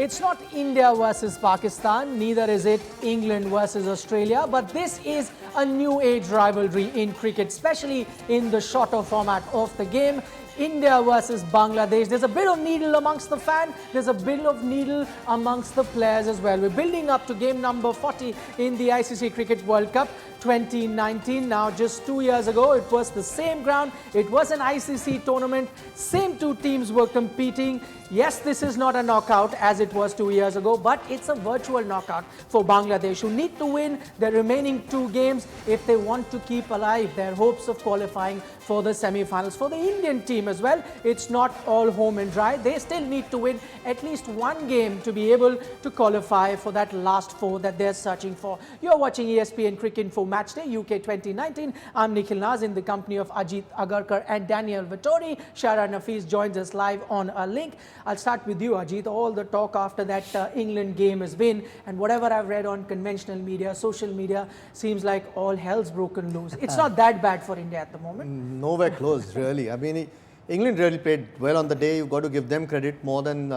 It's not India versus Pakistan, neither is it England versus Australia, but this is a new age rivalry in cricket, especially in the shorter format of the game. India versus Bangladesh. There's a bit of needle amongst the fan. There's a bit of needle amongst the players as well. We're building up to game number 40 in the ICC Cricket World Cup 2019. Now, just 2 years ago, it was the same ground. It was an ICC tournament. Same two teams were competing. Yes, this is not a knockout as it was 2 years ago, but it's a virtual knockout for Bangladesh, who need to win their remaining 2 games if they want to keep alive their hopes of qualifying for the semi-finals. For the Indian team as well, it's not all home and dry. They still need to win at least 1 game to be able to qualify for that last 4 that they're searching for. You're watching ESPN Cricinfo Matchday UK 2019. I'm Nikhil Naz in the company of Ajit, Agarkar and Daniel Vettori. Shahriar Nafees joins us live on a link. I'll start with you, Ajit. All the talk after that England game has been, and whatever I've read on conventional media, social media, seems like all hell's broken loose. It's not that bad for India at the moment. Nowhere close, really. I mean, England really played well on the day. You've got to give them credit more than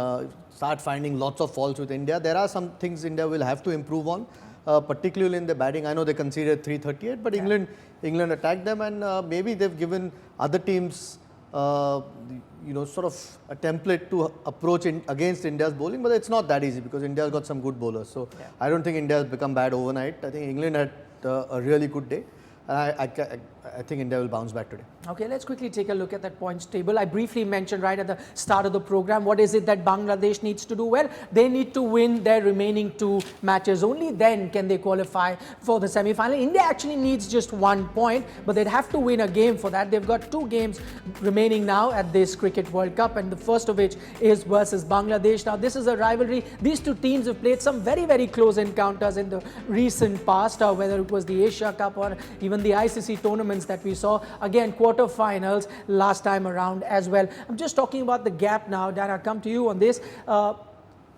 start finding lots of faults with India. There are some things India will have to improve on, particularly in the batting. I know they conceded 338, but England attacked them, and maybe they've given other teams sort of a template to approach against India's bowling, but it's not that easy because India's got some good bowlers. So I don't think India has become bad overnight. I think England had a really good day. I think India will bounce back today. Okay, let's quickly take a look at that points table. I briefly mentioned right at the start of the program, what is it that Bangladesh needs to do? Well, they need to win their remaining 2 matches. Only then can they qualify for the semi-final. India actually needs just 1 point, but they'd have to win a game for that. They've got 2 games remaining now at this Cricket World Cup, and the first of which is versus Bangladesh. Now, this is a rivalry. These 2 teams have played some very, very close encounters in the recent past, whether it was the Asia Cup or even the ICC tournaments that we saw. Again, quarterfinals last time around as well. I'm just talking about the gap now. Dan, I'll come to you on this.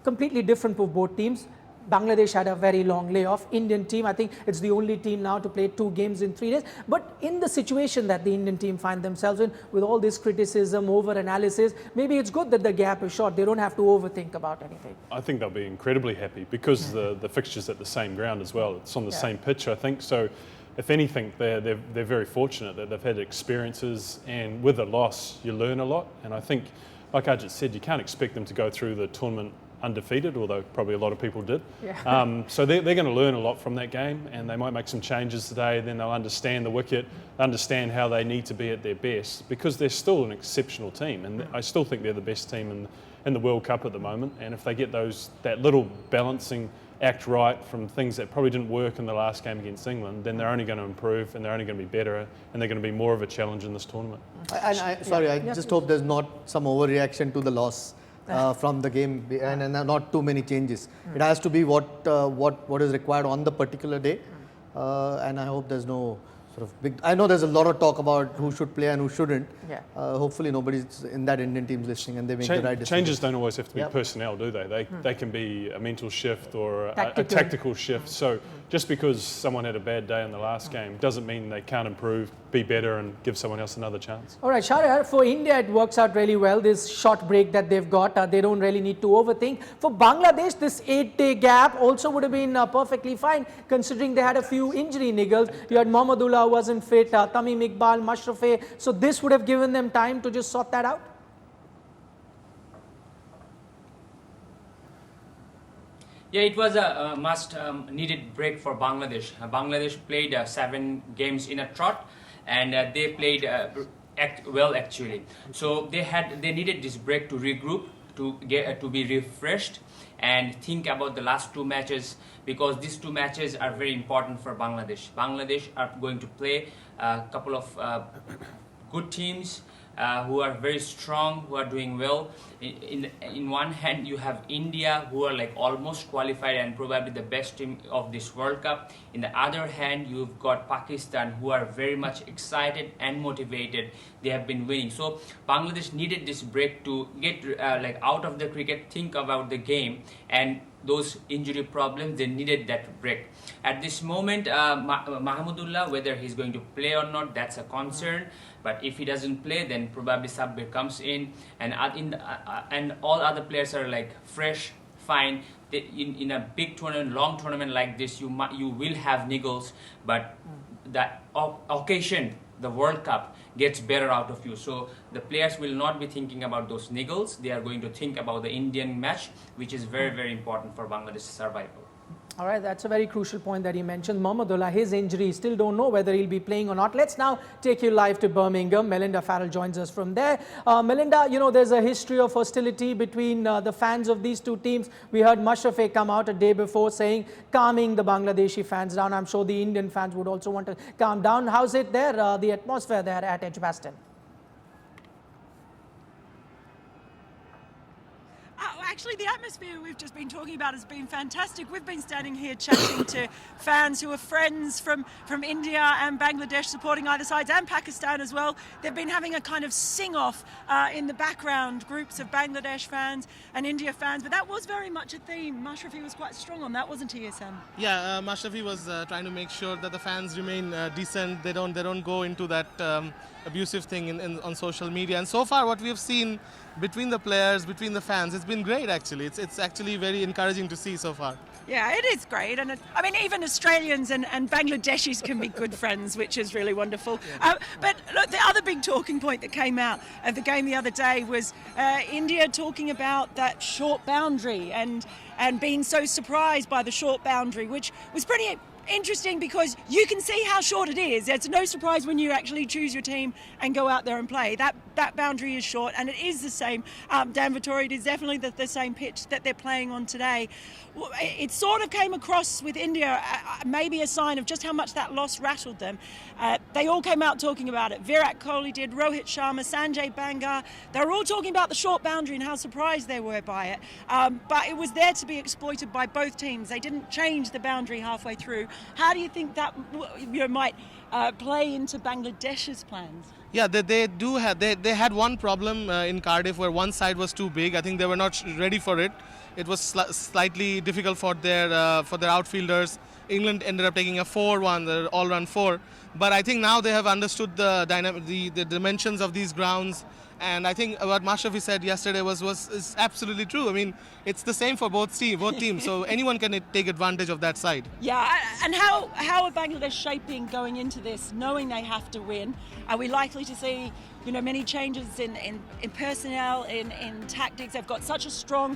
Completely different for both teams. Bangladesh had a very long layoff. Indian team, I think it's the only team now to play 2 games in 3 days. But in the situation that the Indian team find themselves in, with all this criticism, over-analysis, maybe it's good that the gap is short. They don't have to overthink about anything. I think they'll be incredibly happy because the fixture's at the same ground as well. It's on the same pitch, I think. So if anything, they're very fortunate that they've had experiences, and with a loss, you learn a lot. And I think, like Ajit said, you can't expect them to go through the tournament undefeated, although probably a lot of people did. So they're going to learn a lot from that game, and they might make some changes today. Then they'll understand the wicket, understand how they need to be at their best, because they're still an exceptional team, and I still think they're the best team in the World Cup at the moment. And if they get that little balancing act right from things that probably didn't work in the last game against England, then they're only going to improve, and they're only going to be better, and they're going to be more of a challenge in this tournament. I just hope there's not some overreaction to the loss from the game, and not too many changes. It has to be what is required on the particular day, and I hope there's no sort of big. I know there's a lot of talk about who should play and who shouldn't. Hopefully nobody's in that Indian team's listening, and they make the right decision. Changes don't always have to be personnel, do they? They can be a mental shift or a tactical shift. So just because someone had a bad day in the last game doesn't mean they can't improve, be better, and give someone else another chance. All right, Shahriar, for India it works out really well, this short break that they've got. They don't really need to overthink. For Bangladesh, this 8-day gap also would have been perfectly fine, considering they had a few injury niggles. You had Mohammedullah wasn't fit, Tamim Iqbal, Mashrafeh. So this would have given them time to just sort that out? Yeah, it was a must needed break for Bangladesh. Bangladesh played 7 games in a trot, and they played well actually. So they needed this break to regroup, to be refreshed, and think about the last 2 matches, because these 2 matches are very important for Bangladesh. Bangladesh are going to play a couple of good teams who are very strong, who are doing well. In one hand, you have India, who are like almost qualified and probably the best team of this World Cup. In the other hand, you've got Pakistan, who are very much excited and motivated. They have been winning. So Bangladesh needed this break to get out of the cricket, think about the game, and those injury problems, they needed that break. At this moment, Mahmudullah, whether he's going to play or not, that's a concern. But if he doesn't play, then probably Sabir comes in, and all other players are like fresh, fine. In a big tournament, long tournament like this, you will have niggles, but that occasion, the World Cup, gets better out of you. So the players will not be thinking about those niggles. They are going to think about the Indian match, which is very, very important for Bangladesh's survival. All right, that's a very crucial point that you mentioned. Mahmudullah, his injury, still don't know whether he'll be playing or not. Let's now take you live to Birmingham. Melinda Farrell joins us from there. Melinda, you know, there's a history of hostility between the fans of these two teams. We heard Mashrafe come out a day before saying, calming the Bangladeshi fans down. I'm sure the Indian fans would also want to calm down. How's it there, the atmosphere there at Edgbaston? Actually, the atmosphere we've just been talking about has been fantastic. We've been standing here chatting to fans who are friends from India and Bangladesh, supporting either sides, and Pakistan as well. They've been having a kind of sing-off in the background, groups of Bangladesh fans and India fans, but that was very much a theme. Mashrafe was quite strong on that, wasn't he, Sam? Yeah, Mashrafe was trying to make sure that the fans remain decent. They don't go into that abusive thing on social media. And so far, what we have seen between the players, between the fans, it's been great actually. It's actually very encouraging to see so far. Yeah, it is great. And I mean, even Australians and Bangladeshis can be good friends, which is really wonderful. But look, the other big talking point that came out of the game the other day was India talking about that short boundary and being so surprised by the short boundary, which was pretty interesting because you can see how short it is. It's no surprise when you actually choose your team and go out there and play. That boundary is short, and it is the same. Dan Vettori, it is definitely the same pitch that they're playing on today. It sort of came across with India maybe a sign of just how much that loss rattled them. They all came out talking about it. Virat Kohli did, Rohit Sharma, Sanjay Bangar. They were all talking about the short boundary and how surprised they were by it. But it was there to be exploited by both teams. They didn't change the boundary halfway through. How do you think that might play into Bangladesh's plans? Yeah, they do have. They had one problem in Cardiff where one side was too big. I think they were not ready for it. It was slightly difficult for their outfielders. England ended up taking a 4-1, the all-round 4. But I think now they have understood the dimensions of these grounds. And I think what Mashrafe said yesterday is absolutely true. I mean, it's the same for both teams, so anyone can take advantage of that side. Yeah, and how are Bangladesh shaping going into this, knowing they have to win? Are we likely to see, many changes in personnel, in tactics? They've got such a strong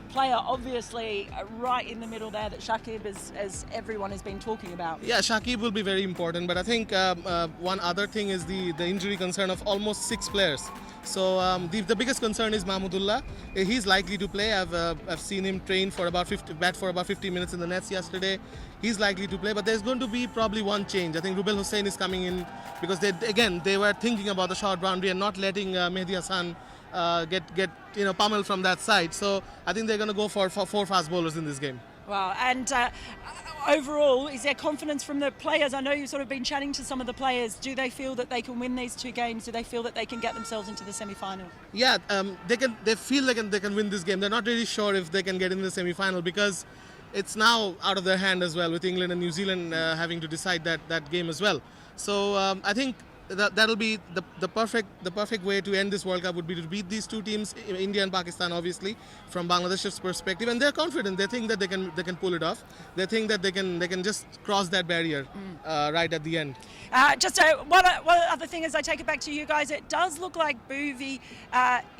player, obviously, right in the middle there, that Shakib, as everyone has been talking about. Yeah, Shakib will be very important, but I think one other thing is the injury concern of almost 6 players. So the biggest concern is Mahmudullah. He's likely to play. I've seen him train for about 50 minutes in the nets yesterday. He's likely to play, but there's going to be probably one change. I think Rubel Hussain is coming in because they were thinking about the short boundary and not letting Mehdi Hassan get pummeled from that side. So I think they're going to go for 4 fast bowlers in this game. Wow, and overall, is there confidence from the players? I know you've sort of been chatting to some of the players. Do they feel that they can win these 2 games? Do they feel that they can get themselves into the semi-final? Yeah, they feel like they can win this game. They're not really sure if they can get in the semi-final because it's now out of their hand as well, with England and New Zealand having to decide that game as well. So I think that'll be the perfect way to end this World Cup would be to beat these 2 teams, India and Pakistan, obviously, from Bangladesh's perspective, and they're confident. They think that they can pull it off. They think that they can just cross that barrier right at the end. Just one other thing, as I take it back to you guys, it does look like Bhuvi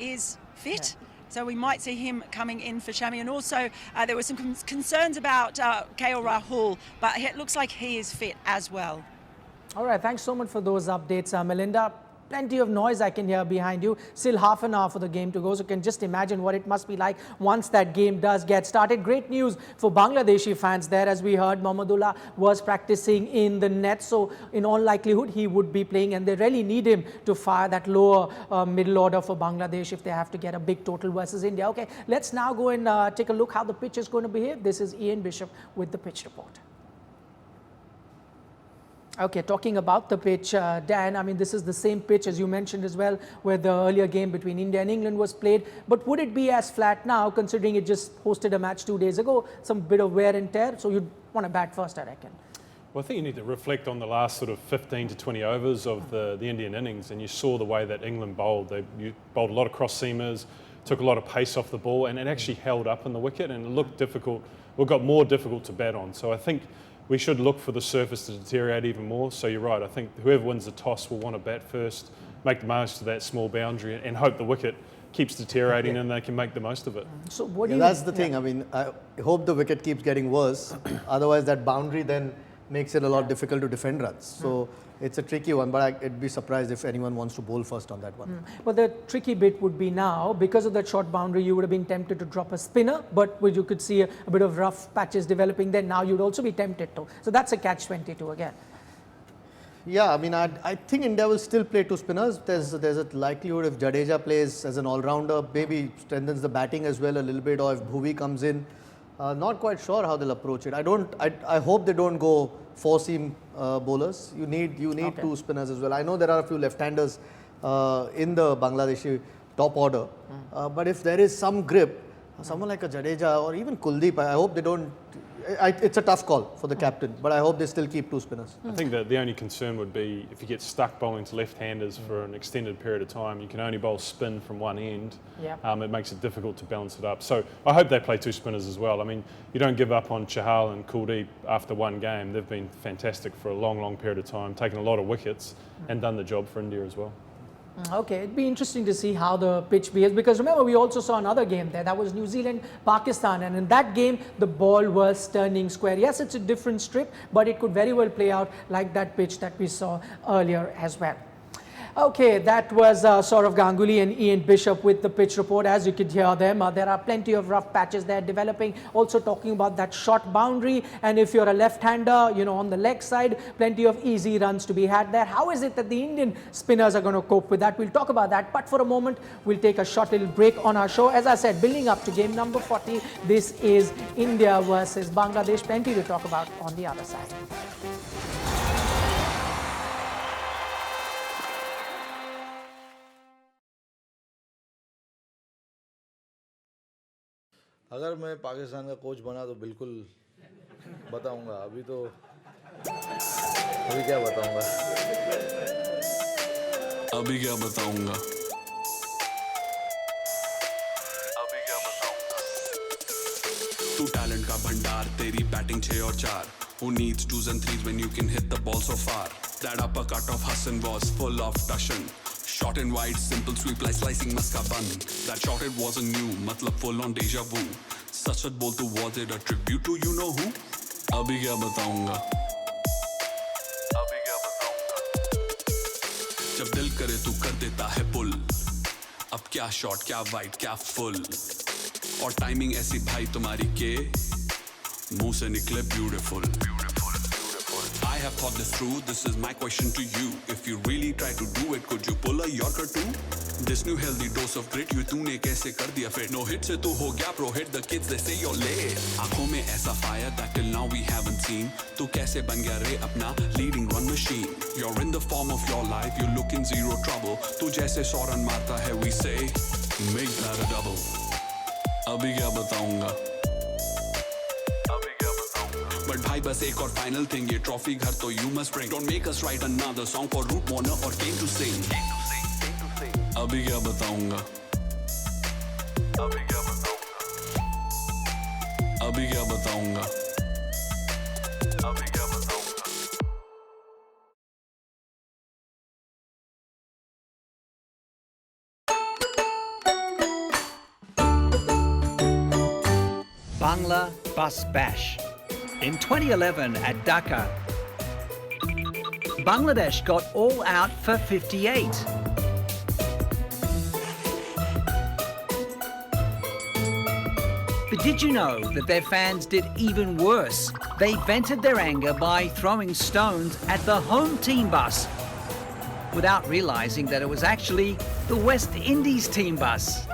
is fit. Yeah. So we might see him coming in for Shami. And also there were some concerns about KL Rahul, but it looks like he is fit as well. All right, thanks so much for those updates, Melinda. Plenty of noise I can hear behind you. Still half an hour for the game to go, so you can just imagine what it must be like once that game does get started. Great news for Bangladeshi fans there. As we heard, Mahmudullah was practicing in the net, so in all likelihood he would be playing, and they really need him to fire that lower middle order for Bangladesh if they have to get a big total versus India. Okay, let's now go and take a look how the pitch is going to behave. This is Ian Bishop with the pitch report. Okay, talking about the pitch, Dan, I mean, this is the same pitch as you mentioned as well, where the earlier game between India and England was played. But would it be as flat now, considering it just hosted a match 2 days ago? Some bit of wear and tear, so you'd want to bat first, I reckon. Well, I think you need to reflect on the last sort of 15 to 20 overs of the Indian innings, and you saw the way that England bowled. You bowled a lot of cross-seamers. took a lot of pace off the ball, and it actually held up in the wicket, and it looked difficult, or got more difficult to bat on. So I think we should look for the surface to deteriorate even more. So you're right, I think whoever wins the toss will want to bat first, make the most of that small boundary, and hope the wicket keeps deteriorating and they can make the most of it. So what do Yeah, you... that's the thing. I mean, I hope the wicket keeps getting worse. Otherwise, that boundary then makes it a lot difficult to defend runs. So it's a tricky one, but I'd be surprised if anyone wants to bowl first on that one. But the tricky bit would be now, because of that short boundary, you would have been tempted to drop a spinner, but you could see a bit of rough patches developing then. Now you'd also be tempted to. So that's a catch-22 again. Yeah, I mean, I think India will still play two spinners. There's a likelihood if Jadeja plays as an all-rounder, maybe strengthens the batting as well a little bit, or if Bhuvi comes in. Not quite sure how they'll approach it. I hope they don't go four-seam bowlers. You need two spinners as well. I know there are a few left-handers in the Bangladeshi top order, but if there is some grip, someone like a Jadeja or even Kuldeep, I hope they don't. It's a tough call for the captain, but I hope they still keep two spinners. I think that the only concern would be if you get stuck bowling to left-handers for an extended period of time, you can only bowl spin from one end. Yep. It makes it difficult to balance it up. So I hope they play two spinners as well. I mean, you don't give up on Chahal and Kuldeep after one game. They've been fantastic for a long, long period of time, taken a lot of wickets and done the job for India as well. Okay, it'd be interesting to see how the pitch behaves, because remember we also saw another game there, that was New Zealand Pakistan, and in that game the ball was turning square. Yes, it's a different strip, but it could very well play out like that pitch that we saw earlier as well. Okay, that was Saurav Ganguly and Ian Bishop with the pitch report. As you could hear them, there are plenty of rough patches there developing, also talking about that short boundary, and if you're a left-hander, you know, on the leg side, plenty of easy runs to be had there. How is it that the Indian spinners are going to cope with that? We'll talk about that, but for a moment, we'll take a short little break on our show. As I said, building up to game number 40, this is India versus Bangladesh. Plenty to talk about on the other side. अगर मैं पाकिस्तान का coach बना तो बिल्कुल बताऊंगा. अभी क्या बताऊंगा. तू टैलेंट का भंडार, तेरी बैटिंग 6 और 4. Who needs 2s and 3s when you can hit the ball so far? That uppercut of Hasan was full of passion. Short and wide, simple sweep like slicing maska bun. That shot it wasn't new, matlab full on deja vu. Such a ball to was it a tribute to you know who? अभी क्या बताऊंगा. जब दिल करे तू कर देता है पुल. अब क्या शॉट, क्या वाइड, क्या फुल. और टाइमिंग ऐसी भाई तुम्हारी के मुंह से निकले beautiful. I have thought this through, this is my question to you. If you really try to do it, could you pull a Yorker too? This new healthy dose of grit, you तूने कैसे कर दिया fit? No hit से तू हो गया pro hit, the kids they say you're late. आँखों में ऐसा fire that till now we haven't seen. तू कैसे बन गया रे अपना leading run machine? You're in the form of your life, you look in zero trouble. तू जैसे 100 रन मारता है, we say make that a double. अभी क्या बताऊंगा. But भाई बस एक और final thing, ये trophy घर तो you must bring. Don't make us write another song for Root Warner or Kane to sing. अभी क्या बताऊंगा. अभी क्या बताऊंगा. Bangla Bus Bash. In 2011 at Dhaka, Bangladesh got all out for 58. But did you know that their fans did even worse? They vented their anger by throwing stones at the home team bus without realising that it was actually the West Indies team bus.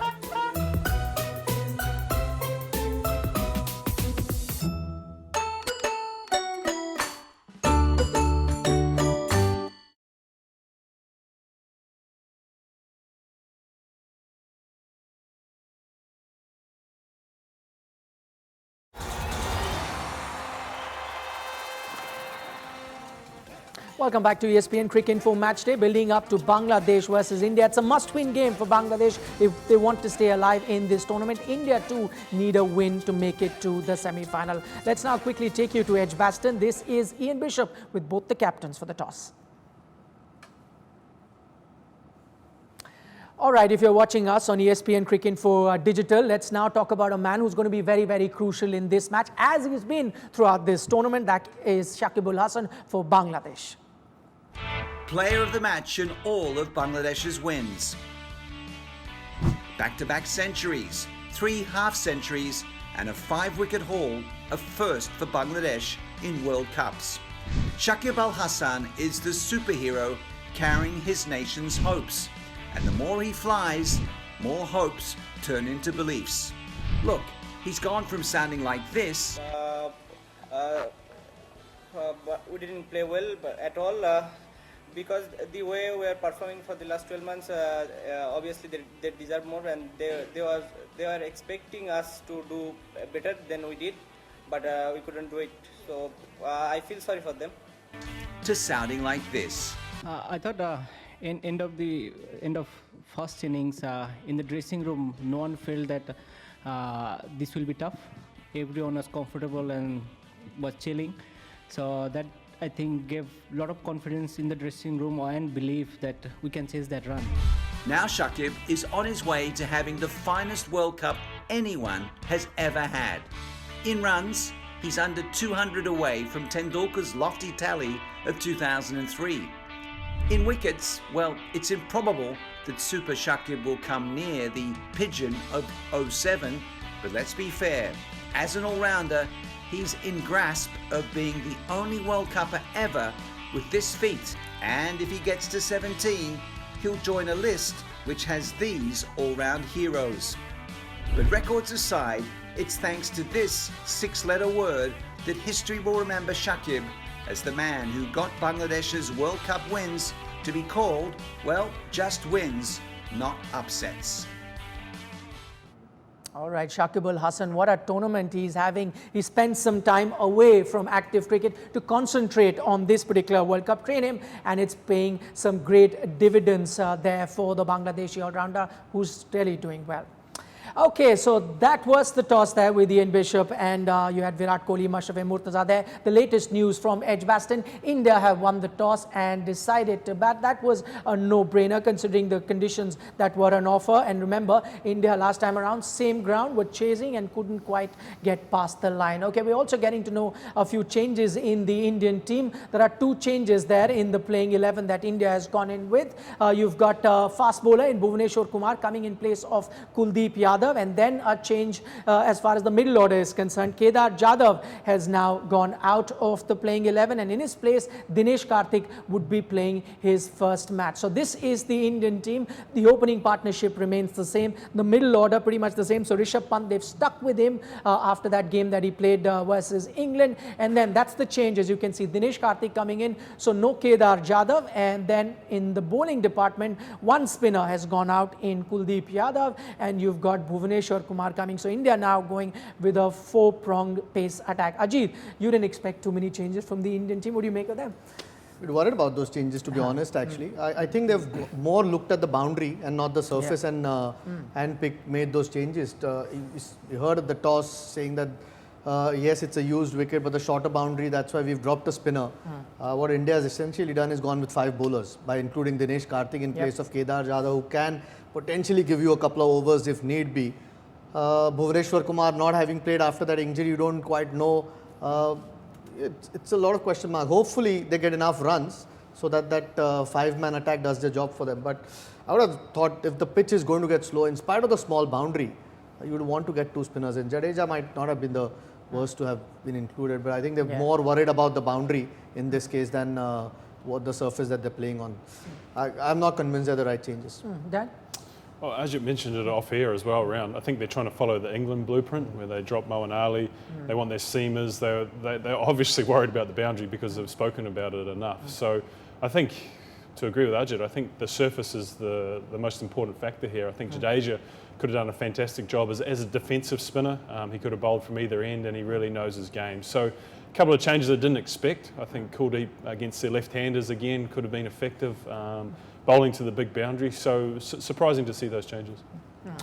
Welcome back to ESPN Cricinfo Match Day, building up to Bangladesh versus India. It's a must-win game for Bangladesh if they want to stay alive in this tournament. India too need a win to make it to the semi-final. Let's now quickly take you to Edgbaston. This is Ian Bishop with both the captains for the toss. All right, if you're watching us on ESPN Cricinfo Digital, let's now talk about a man who's going to be very, very crucial in this match, as he's been throughout this tournament. That is Shakib Al Hasan for Bangladesh. Player of the match in all of Bangladesh's wins. Back-to-back centuries, 3 half-centuries, and a 5-wicket haul, a first for Bangladesh in World Cups. Shakib Al Hasan is the superhero carrying his nation's hopes. And the more he flies, more hopes turn into beliefs. Look, he's gone from sounding like this. But we didn't play well at all because the way we are performing for the last 12 months, obviously they deserve more, and they were expecting us to do better than we did, but we couldn't do it. So I feel sorry for them. To sounding like this. I thought. End of first innings, in the dressing room, no one felt that this will be tough. Everyone was comfortable and was chilling. So that, I think, gave a lot of confidence in the dressing room and belief that we can chase that run. Now Shakib is on his way to having the finest World Cup anyone has ever had. In runs, he's under 200 away from Tendulkar's lofty tally of 2003. In wickets, well, it's improbable that Super Shakib will come near the pigeon of 07, but let's be fair, as an all-rounder, he's in grasp of being the only World Cupper ever with this feat, and if he gets to 17, he'll join a list which has these all-round heroes. But records aside, it's thanks to this 6-letter word that history will remember Shakib as the man who got Bangladesh's World Cup wins to be called, well, just wins, not upsets. All right, Shakib Al Hasan, what a tournament he's having. He spent some time away from active cricket to concentrate on this particular World Cup. Train him, and it's paying some great dividends there for the Bangladeshi all-rounder who's really doing well. Okay, so that was the toss there with Ian Bishop, and you had Virat Kohli, Mashrafe Murtaza there. The latest news from Edgbaston, India have won the toss and decided to bat. That was a no-brainer considering the conditions that were on offer. And remember, India last time around, same ground, were chasing and couldn't quite get past the line. Okay, we're also getting to know a few changes in the Indian team. There are 2 changes there in the playing 11 that India has gone in with. You've got fast bowler in Bhuvneshwar Kumar coming in place of Kuldeep Yadav. And then a change as far as the middle order is concerned. Kedar Jadhav has now gone out of the playing 11, and in his place Dinesh Karthik would be playing his first match. So this is the Indian team. The opening partnership remains the same. The middle order pretty much the same. So Rishabh Pant, they've stuck with him after that game that he played versus England. And then that's the change, as you can see. Dinesh Karthik coming in. So no Kedar Jadhav. And then in the bowling department, one spinner has gone out in Kuldeep Yadav, and you've got Bhuvneshwar Kumar coming. So India now going with a 4-pronged pace attack. Ajit, you didn't expect too many changes from the Indian team. What do you make of them? We're worried about those changes, to be honest, actually. I think they've more looked at the boundary and not the surface, and made those changes. You heard at the toss saying that, yes, it's a used wicket, but the shorter boundary, that's why we've dropped a spinner. What India has essentially done is gone with 5 bowlers, by including Dinesh Karthik in place of Kedar Jadhav, who can potentially give you a couple of overs if need be. Bhuvneshwar Kumar not having played after that injury, you don't quite know. It's a lot of question mark. Hopefully they get enough runs so that that 5-man attack does the job for them. But I would have thought if the pitch is going to get slow, in spite of the small boundary, you would want to get 2 spinners in. Jadeja might not have been the worst to have been included, but I think they're more worried about the boundary in this case than what the surface that they're playing on. I'm not convinced they're the right changes. Dan? Well, Ajit mentioned it off air as well around. I think they're trying to follow the England blueprint where they drop Moeen Ali. They want their seamers. They're obviously worried about the boundary because they've spoken about it enough. So I think, to agree with Ajit, I think the surface is the most important factor here. I think Jadeja could have done a fantastic job as a defensive spinner. He could have bowled from either end, and he really knows his game. So A couple of changes I didn't expect. I think Kuldeep against their left-handers again could have been effective. Bowling to the big boundary, so surprising to see those changes.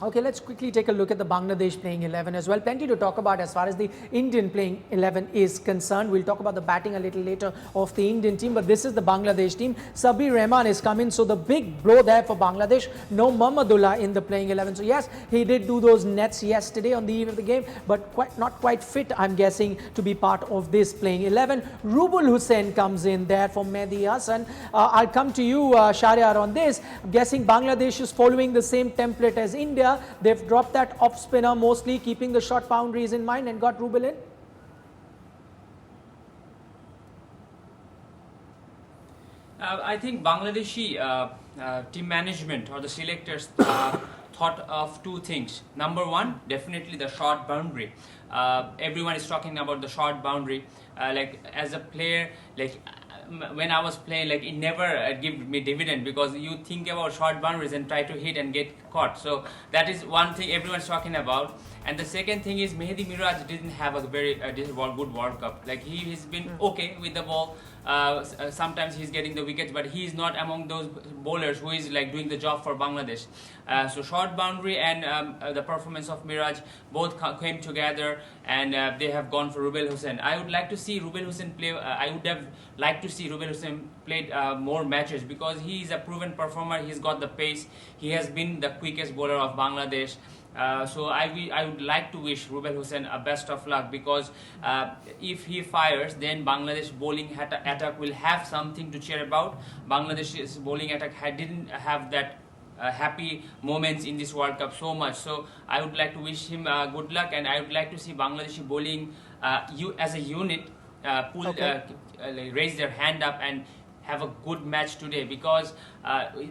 Okay, let's quickly take a look at the Bangladesh playing 11 as well. Plenty to talk about as far as the Indian playing 11 is concerned. We'll talk about the batting a little later of the Indian team, but this is the Bangladesh team. Sabir Rahman is coming, so the big blow there for Bangladesh. No Mahmudullah in the playing 11. So yes, he did do those nets yesterday on the eve of the game, but not quite fit, I'm guessing, to be part of this playing 11. Rubul Hussain comes in there for Mehdi Hasan. I'll come to you, Shahriar, on this. I'm guessing Bangladesh is following the same template as India. They've dropped that off spinner mostly, keeping the short boundaries in mind, and got Rubel in. I think Bangladeshi team management or the selectors thought of two things. Number one, definitely the short boundary. Everyone is talking about the short boundary. Like as a player, like when I was playing, like it never gave me dividend, because you think about short boundaries and try to hit and get caught. So that is one thing everyone's talking about. And the second thing is Mehdi Miraj didn't have a very good World Cup. Like he has been okay with the ball. Sometimes he's getting the wickets, but he is not among those bowlers who is like doing the job for Bangladesh. So short boundary and the performance of Miraj both came together, and they have gone for Rubel Hussain. I would like to see Rubel Hussain play. I would have liked to see Rubel Hussain played more matches, because he is a proven performer. He's got the pace. He has been the quickest bowler of Bangladesh. So I would like to wish Rubel Hussain a best of luck, because if he fires, then Bangladesh bowling attack will have something to cheer about. Bangladesh's bowling attack didn't have that happy moments in this World Cup so much. So I would like to wish him good luck, and I would like to see Bangladeshi bowling as a unit raise their hand up and have a good match today, because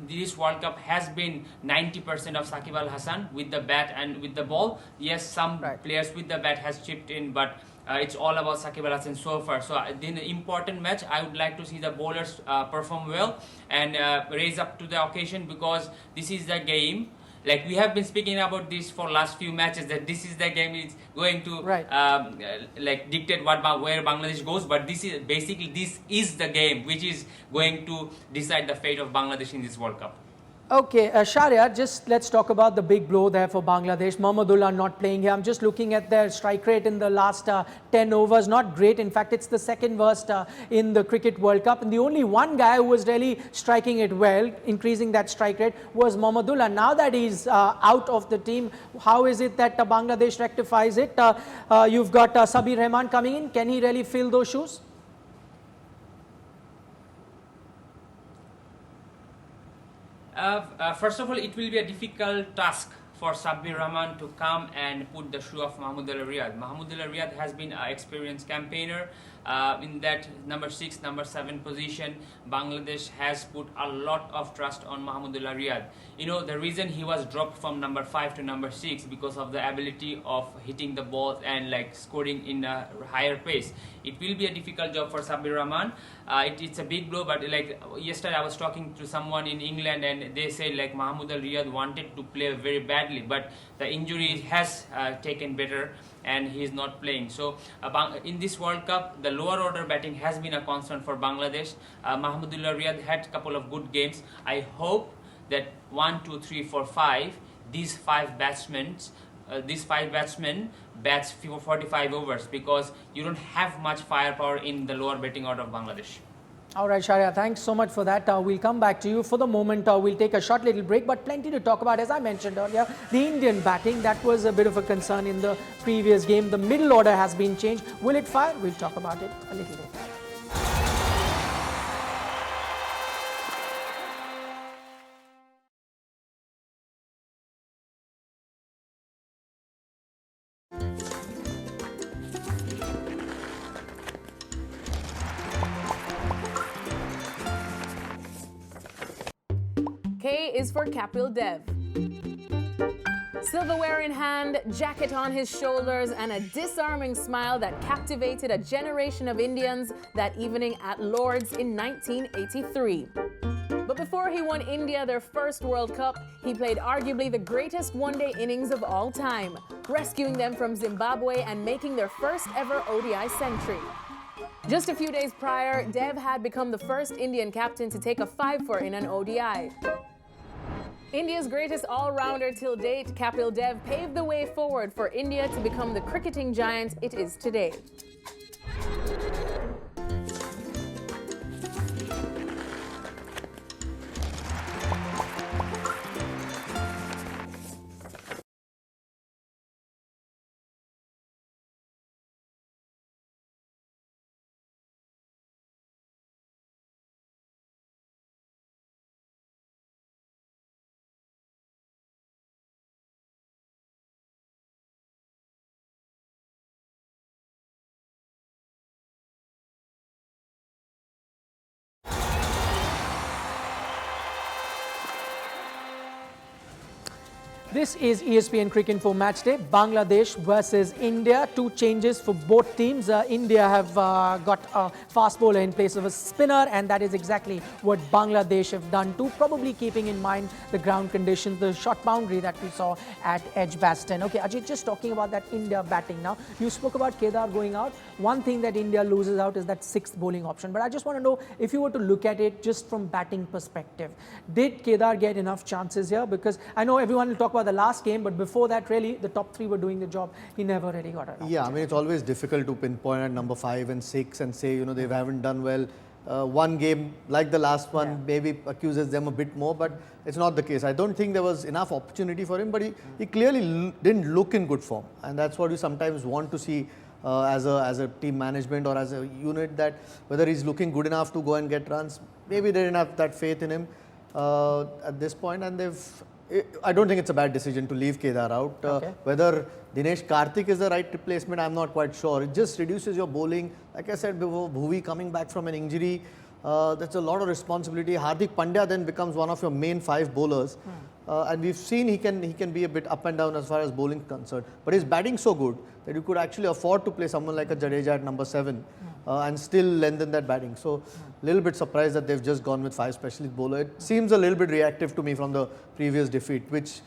this World Cup has been 90% of Shakib Al Hasan with the bat and with the ball. Yes, some players with the bat has chipped in, but it's all about Shakib Al Hasan so far. So in an important match, I would like to see the bowlers perform well and raise up to the occasion, because this is the game. Like we have been speaking about this for last few matches, that this is the game is going to like dictate where Bangladesh goes. But this is basically the game which is going to decide the fate of Bangladesh in this World Cup. Okay, Shahriar, just let's talk about the big blow there for Bangladesh. Mahmudullah not playing here. I'm just looking at their strike rate in the last 10 overs. Not great. In fact, it's the second worst in the Cricket World Cup. And the only one guy who was really striking it well, increasing that strike rate, was Mahmudullah. Now that he's out of the team, how is it that Bangladesh rectifies it? You've got Sabir Rahman coming in. Can he really fill those shoes? First of all, it will be a difficult task for Sabir Rahman to come and put the shoe of Mahmudullah Riyad. Mahmudullah Riyad has been an experienced campaigner. In that number 6, number 7 position, Bangladesh has put a lot of trust on Mahmudullah Riyad. You know, the reason he was dropped from number 5 to number 6 because of the ability of hitting the balls and like scoring in a higher pace. It will be a difficult job for Sabir Rahman. It's a big blow, but like yesterday I was talking to someone in England, and they said like Mahmudullah Riyad wanted to play very badly, but the injury has taken better and he is not playing. So in this World Cup, the lower order batting has been a concern for Bangladesh. Mahmudullah Riyad had a couple of good games. I hope that 1, 2, 3, 4, 5, these 5 batsmen bats 45 overs, because you don't have much firepower in the lower batting order of Bangladesh. All right, Shahriar, thanks so much for that. We'll come back to you. For the moment, we'll take a short little break, but plenty to talk about. As I mentioned earlier, the Indian batting, that was a bit of a concern in the previous game. The middle order has been changed. Will it fire? We'll talk about it a little bit. K is for Kapil Dev. Silverware in hand, jacket on his shoulders, and a disarming smile that captivated a generation of Indians that evening at Lord's in 1983. But before he won India their first World Cup, he played arguably the greatest one-day innings of all time, rescuing them from Zimbabwe and making their first ever ODI century. Just a few days prior, Dev had become the first Indian captain to take a 5-for in an ODI. India's greatest all-rounder till date, Kapil Dev, paved the way forward for India to become the cricketing giant it is today. This is ESPN Cricinfo Match Day, Bangladesh versus India. Two changes for both teams. India have got a fast bowler in place of a spinner, and that is exactly what Bangladesh have done too, probably keeping in mind the ground conditions, the short boundary that we saw at Edgbaston. Okay, Ajit, just talking about that India batting now. You spoke about Kedar going out. One thing that India loses out is that sixth bowling option. But I just want to know, if you were to look at it just from batting perspective, did Kedar get enough chances here? Because I know everyone will talk about the last game, but before that, really, the top three were doing the job. He never really got it. Yeah, I mean, it's always difficult to pinpoint at number 5 and 6 and say, you know, they haven't done well. One game like the last one maybe accuses them a bit more, but it's not the case. I don't think there was enough opportunity for him, but he clearly didn't look in good form, and that's what you sometimes want to see as a team management or as a unit, that whether he's looking good enough to go and get runs. Maybe they didn't have that faith in him at this point, and I don't think it's a bad decision to leave Kedar out. Whether Dinesh Karthik is the right replacement, I'm not quite sure. It just reduces your bowling. Like I said before, Bhuvi coming back from an injury, that's a lot of responsibility. Hardik Pandya then becomes one of your main 5 bowlers. And we've seen he can be a bit up and down as far as bowling is concerned. But his batting so good that you could actually afford to play someone like a Jadeja at number 7 and still lengthen that batting. So a little bit surprised that they've just gone with 5 specialist bowler. It seems a little bit reactive to me from the previous defeat, which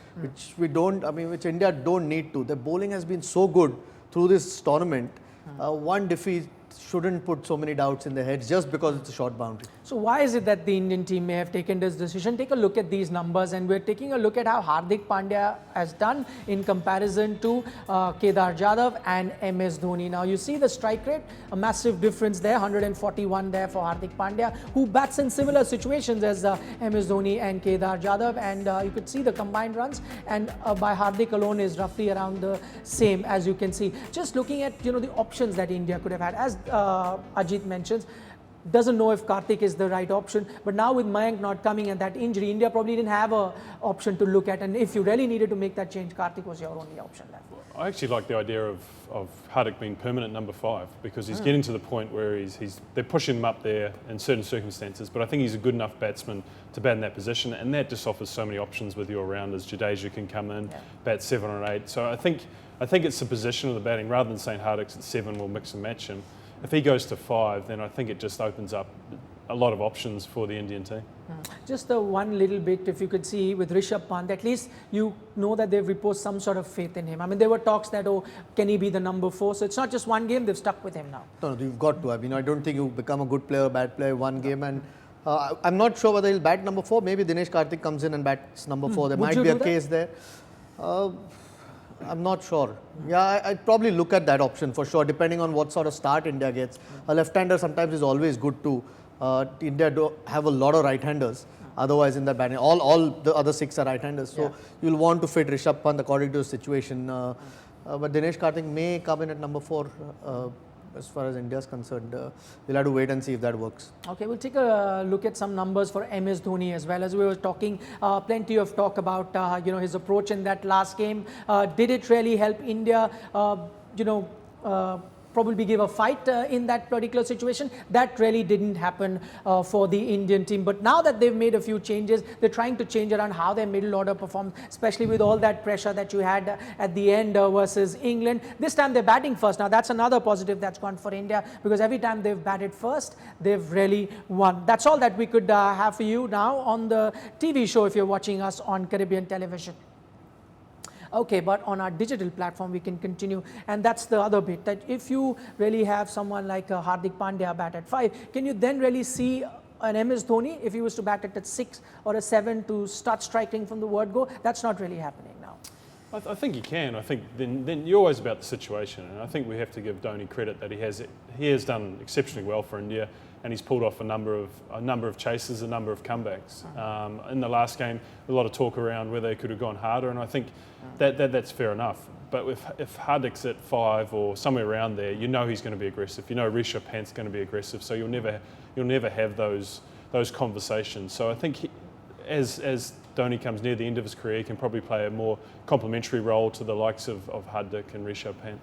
India don't need to. The bowling has been so good through this tournament. One defeat shouldn't put so many doubts in their heads just because it's a short boundary. So why is it that the Indian team may have taken this decision? Take a look at these numbers, and we're taking a look at how Hardik Pandya has done in comparison to Kedar Jadhav and MS Dhoni. Now you see the strike rate, a massive difference there, 141 there for Hardik Pandya, who bats in similar situations as MS Dhoni and Kedar Jadhav, and you could see the combined runs, and by Hardik alone is roughly around the same, as you can see. Just looking at the options that India could have had, as Ajit mentions, doesn't know if Karthik is the right option, but now with Mayank not coming and that injury, India probably didn't have an option to look at, and if you really needed to make that change, Karthik was your only option left. I actually like the idea of Hardik being permanent number 5, because he's getting to the point where they're pushing him up there in certain circumstances, but I think he's a good enough batsman to bat in that position, and that just offers so many options with your rounders. Jadeja can come in, bat 7 or 8, so I think it's the position of the batting. Rather than saying Hardik's at 7, we'll mix and match him. If he goes to 5, then I think it just opens up a lot of options for the Indian team. Just the one little bit, if you could see with Rishabh Pant, at least you know that they've reposed some sort of faith in him. I mean, there were talks that, can he be the number 4? So it's not just one game, they've stuck with him now. No, you've got to. I mean, I don't think you become a good player or bad player one game, and I'm not sure whether he'll bat number 4. Maybe Dinesh Karthik comes in and bats number 4. There might be a case there. I'm not sure. Yeah, I'd probably look at that option for sure, depending on what sort of start India gets. A left-hander sometimes is always good too. India do have a lot of right-handers. Otherwise, in that batting, all the other 6 are right-handers. So you'll want to fit Rishabh Pant according to the situation. But Dinesh Karthik may come in at number 4. As far as India is concerned, we'll have to wait and see if that works. Okay, we'll take a look at some numbers for MS Dhoni as well. As we were talking, plenty of talk about his approach in that last game. Did it really help India? Probably give a fight in that particular situation. That really didn't happen for the Indian team. But now that they've made a few changes, they're trying to change around how their middle order performed, especially with all that pressure that you had at the end versus England. This time they're batting first. Now that's another positive that's gone for India, because every time they've batted first, they've really won. That's all that we could have for you now on the TV show if you're watching us on Caribbean television. Okay, but on our digital platform, we can continue. And that's the other bit, that if you really have someone like Hardik Pandya bat at 5, can you then really see an MS Dhoni, if he was to bat it at 6 or a 7 to start striking from the word go? That's not really happening now. I think you can. I think then you're always about the situation, and I think we have to give Dhoni credit that he has done exceptionally well for India, and he's pulled off a number of chases, a number of comebacks. In the last game, a lot of talk around whether they could have gone harder, and I think that's fair enough. But if Hardik's at 5 or somewhere around there, you know he's going to be aggressive. You know Rishabh Pant's going to be aggressive, so you'll never have those conversations. So I think as Dhoni comes near the end of his career, he can probably play a more complementary role to the likes of Hardik and Rishabh Pant.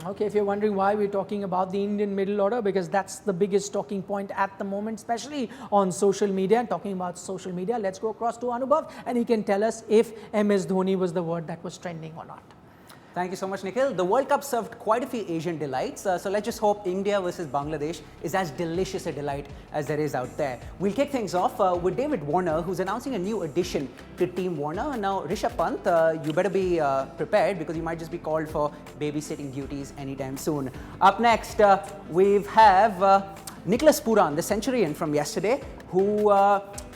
Okay, if you're wondering why we're talking about the Indian middle order, because that's the biggest talking point at the moment, especially on social media. And talking about social media, let's go across to Anubhav, and he can tell us if MS Dhoni was the word that was trending or not. Thank you so much, Nikhil. The World Cup served quite a few Asian delights, so let's just hope India versus Bangladesh is as delicious a delight as there is out there. We'll kick things off with David Warner, who's announcing a new addition to Team Warner. Now, Rishabh Pant, you better be prepared, because you might just be called for babysitting duties anytime soon. Up next, we have Nicholas Puran, the centurion from yesterday, who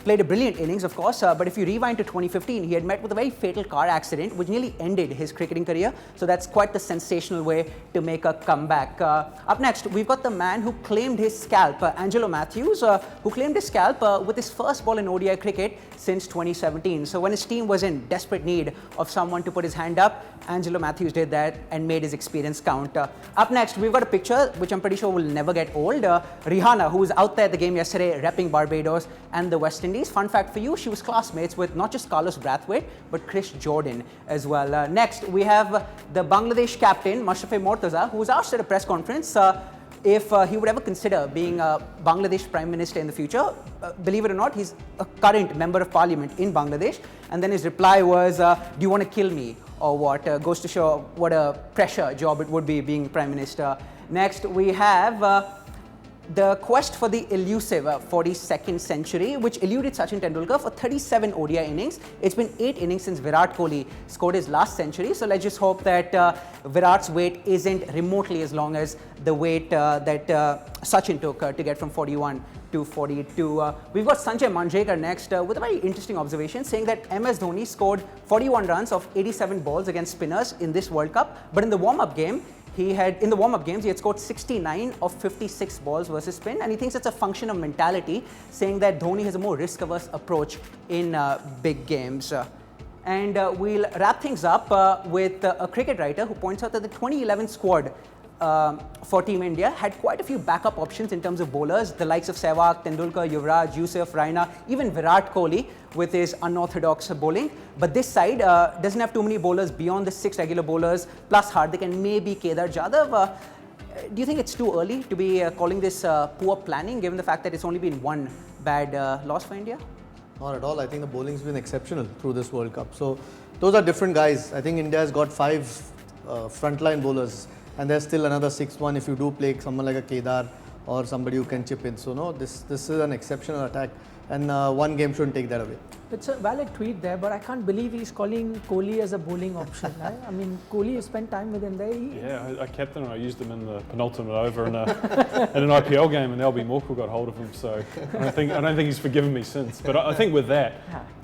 played a brilliant innings, of course, but if you rewind to 2015, he had met with a very fatal car accident which nearly ended his cricketing career. So that's quite the sensational way to make a comeback. Up next, we've got the man who claimed his scalp, Angelo Matthews, who claimed his scalp with his first ball in ODI cricket since 2017. So when his team was in desperate need of someone to put his hand up, Angelo Matthews did that and made his experience count. Up next, we've got a picture which I'm pretty sure will never get old. Rihanna, who was out there at the game yesterday repping Barbados and the West Indies. Fun fact for you, she was classmates with not just Carlos Brathwaite, but Chris Jordan as well. Next, we have the Bangladesh captain, Mashrafe Mortaza, who was asked at a press conference if he would ever consider being a Bangladesh Prime Minister in the future. Believe it or not, he's a current Member of Parliament in Bangladesh. And then his reply was, do you want to kill me or what? Goes to show what a pressure job it would be being Prime Minister. Next, we have the quest for the elusive 42nd century, which eluded Sachin Tendulkar for 37 ODI innings. It's been 8 innings since Virat Kohli scored his last century. So let's just hope that Virat's wait isn't remotely as long as the wait that Sachin took to get from 41 to 42. We've got Sanjay Manjrekar next with a very interesting observation, saying that MS Dhoni scored 41 runs of 87 balls against spinners in this World Cup, but in the warm-up game, in the warm-up games, he had scored 69 of 56 balls versus spin, and he thinks it's a function of mentality, saying that Dhoni has a more risk-averse approach in big games. And we'll wrap things up with a cricket writer who points out that the 2011 squad for Team India had quite a few backup options in terms of bowlers, the likes of Sehwag, Tendulkar, Yuvraj, Yusuf, Raina, even Virat Kohli with his unorthodox bowling. But this side doesn't have too many bowlers beyond the 6 regular bowlers, plus Hardik and maybe Kedar Jadhav. Do you think it's too early to be calling this poor planning, given the fact that it's only been one bad loss for India? Not at all. I think the bowling's been exceptional through this World Cup. So those are different guys. I think India has got 5 frontline bowlers, and there's still another 6-1 if you do play someone like a Kedar or somebody who can chip in. So no, this is an exceptional attack, and one game shouldn't take that away. It's a valid tweet there, but I can't believe he's calling Kohli as a bowling option. I mean, Kohli, you spent time with him there. Yeah, I kept him and I used him in the penultimate over in an IPL game, and LB Morkel got hold of him. So I don't think he's forgiven me since. But I think with that,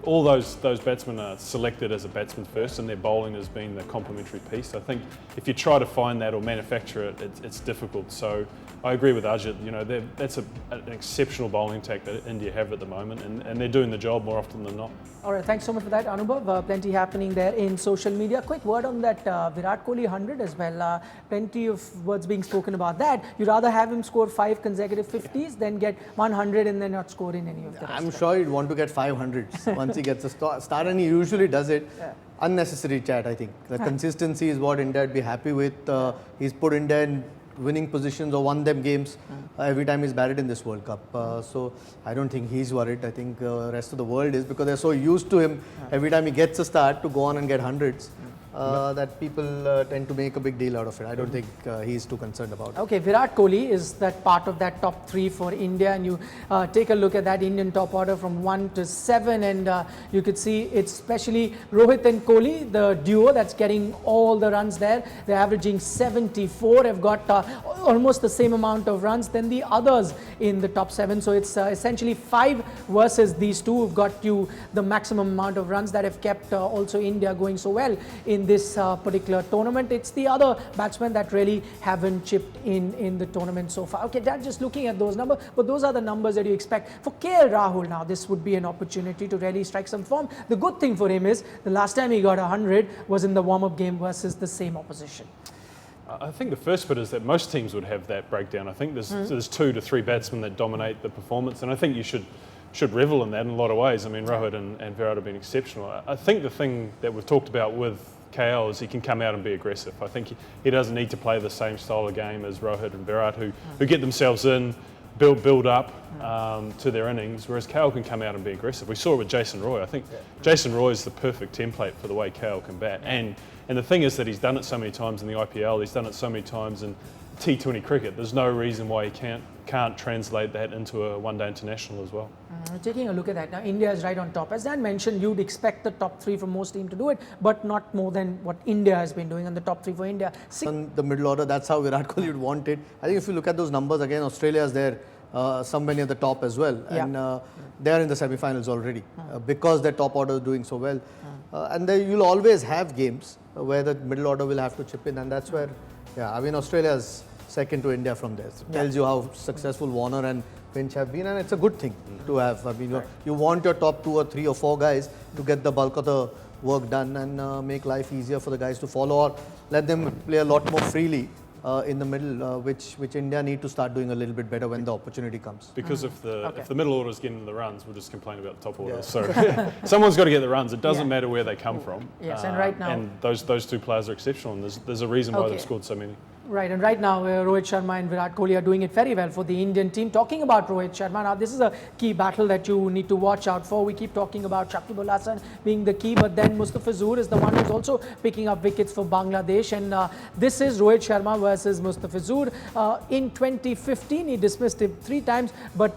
all those batsmen are selected as a batsman first, and their bowling has been the complementary piece. I think if you try to find that or manufacture it, it's difficult. So I agree with Ajit. You know, that's an exceptional bowling attack that India have at the moment, and they're doing the job more often than not. All right, thanks so much for that, Anubhav. Plenty happening there in social media. Quick word on that Virat Kohli 100 as well. Plenty of words being spoken about that. You'd rather have him score 5 consecutive 50s than get 100 and then not score in any of the rest. I'm sure he'd want to get 500s once he gets a start, and he usually does it. Yeah. Unnecessary chat, I think. The consistency is what India would be happy with. He's put India in winning positions or won them games every time he's batted in this World Cup. So I don't think he's worried. I think the rest of the world is, because they're so used to him every time he gets a start to go on and get hundreds. that people tend to make a big deal out of it. I don't think he's too concerned about it. Okay, Virat Kohli is that part of that top 3 for India, and you take a look at that Indian top order from 1 to 7, and you could see it's especially Rohit and Kohli, the duo that's getting all the runs there. They're averaging 74, have got almost the same amount of runs than the others in the top 7. So it's essentially 5 versus these two who've got you the maximum amount of runs that have kept also India going so well in this particular tournament. It's the other batsmen that really haven't chipped in the tournament so far. Okay, Dad, just looking at those numbers, but those are the numbers that you expect. For KL Rahul now, this would be an opportunity to really strike some form. The good thing for him is the last time he got 100 was in the warm-up game versus the same opposition. I think the first bit is that most teams would have that breakdown. I think there's 2 to 3 batsmen that dominate the performance, and I think you should revel in that in a lot of ways. I mean, Rohit and Virat have been exceptional. I think the thing that we've talked about with KL is he can come out and be aggressive. I think he doesn't need to play the same style of game as Rohit and Virat, who get themselves in, build up to their innings, whereas KL can come out and be aggressive. We saw it with Jason Roy. I think Jason Roy is the perfect template for the way KL can bat. And the thing is that he's done it so many times in the IPL, he's done it so many times in T20 cricket. There's no reason why he can't translate that into a one-day international as well. Taking a look at that, now India is right on top. As Dan mentioned, you'd expect the top 3 from most teams to do it, but not more than what India has been doing, and the top 3 for India. On the middle order, that's how Virat Kohli would want it. I think if you look at those numbers again, Australia is there somewhere near the top as well, and they are in the semi-finals already because their top order is doing so well. And you'll always have games where the middle order will have to chip in, and that's where, I mean, Australia's second to India from there. It tells you how successful Warner and Finch have been, and it's a good thing to have. I mean, you want your top 2 or 3 or 4 guys to get the bulk of the work done and make life easier for the guys to follow, or let them play a lot more freely in the middle, which India need to start doing a little bit better when the opportunity comes. Because if the middle order is getting the runs, we'll just complain about the top order. So someone's got to get the runs. It doesn't matter where they come from. Yes, and right now, and those 2 players are exceptional, and there's a reason why they've scored so many. Right, and right now Rohit Sharma and Virat Kohli are doing it very well for the Indian team. Talking about Rohit Sharma, now this is a key battle that you need to watch out for. We keep talking about Shakib Al Hasan being the key, but then Mustafizur is the one who's also picking up wickets for Bangladesh, and this is Rohit Sharma versus Mustafizur. In 2015, he dismissed him 3 times, but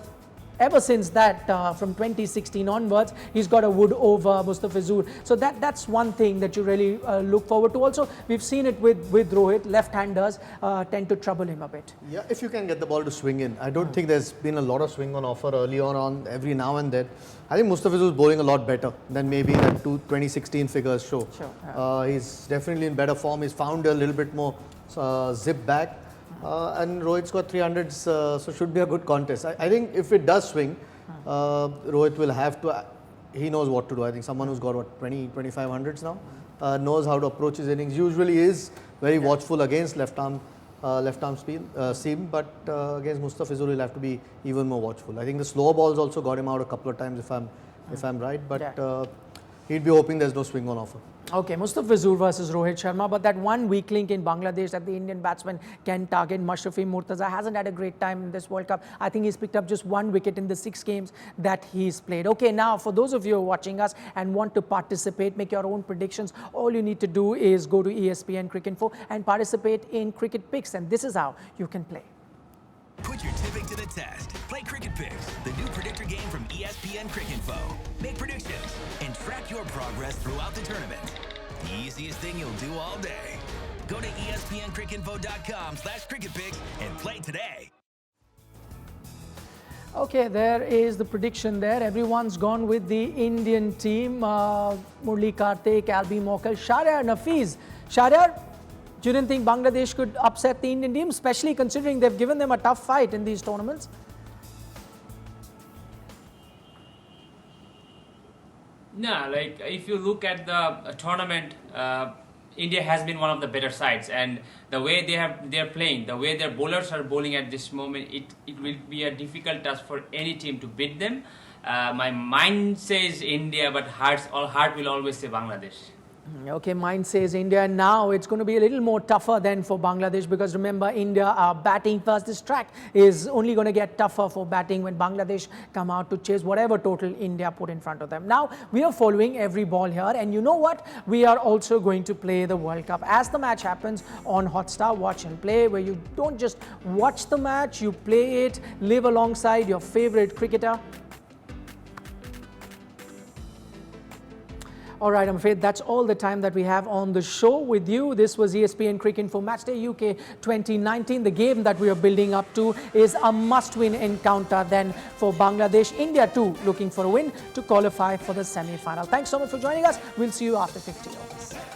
ever since that, from 2016 onwards, he's got a wood over Mustafizur. So that's one thing that you really look forward to. Also, we've seen it with Rohit. Left-handers tend to trouble him a bit. Yeah, if you can get the ball to swing in. I don't think there's been a lot of swing on offer early on every now and then. I think Mustafizur is bowling a lot better than maybe that 2016 figures show. Sure, he's definitely in better form. He's found a little bit more zip back. And Rohit's got 300s, so should be a good contest. I think if it does swing, Rohit will have to, he knows what to do. I think someone who's got, what, 2500s now, knows how to approach his innings. Usually is very watchful against left arm seam, but against Mustafizur he'll have to be even more watchful. I think the slower balls also got him out a couple of times if I'm right, but he'd be hoping there's no swing on offer. Okay, Mustafizur versus Rohit Sharma, but that one weak link in Bangladesh that the Indian batsman can target, Mashrafi Murtaza, hasn't had a great time in this World Cup. I think he's picked up just 1 wicket in the 6 games that he's played. Okay, now for those of you who are watching us and want to participate, make your own predictions, all you need to do is go to ESPN Cricinfo and participate in Cricket Picks, and this is how you can play. Put your tipping to the test. Play Cricket Picks, the new predictor game from ESPN Cricinfo. Make predictions and track your progress throughout the tournament. The easiest thing you'll do all day. Go to espncricinfo.com/cricketpicks and play today. Okay, there is the prediction there. Everyone's gone with the Indian team. Murli Karthik, Albi Mokal, Shahriar, Nafees. Shahriar, do you didn't think Bangladesh could upset the Indian team, especially considering they've given them a tough fight in these tournaments? No, like if you look at the tournament, India has been one of the better sides, and the way they're playing, the way their bowlers are bowling at this moment, it will be a difficult task for any team to beat them. My mind says India, but heart will always say Bangladesh. Okay, mine says India. Now it's going to be a little more tougher than for Bangladesh, because remember, India are batting first. This track is only going to get tougher for batting when Bangladesh come out to chase whatever total India put in front of them. Now we are following every ball here, and you know what? We are also going to play the World Cup as the match happens on Hotstar Watch and Play, where you don't just watch the match, you play it, live alongside your favorite cricketer. All right, I'm afraid that's all the time that we have on the show with you. This was ESPN Cricinfo Matchday UK 2019. The game that we are building up to is a must-win encounter then for Bangladesh. India too looking for a win to qualify for the semi-final. Thanks so much for joining us. We'll see you after 50 overs.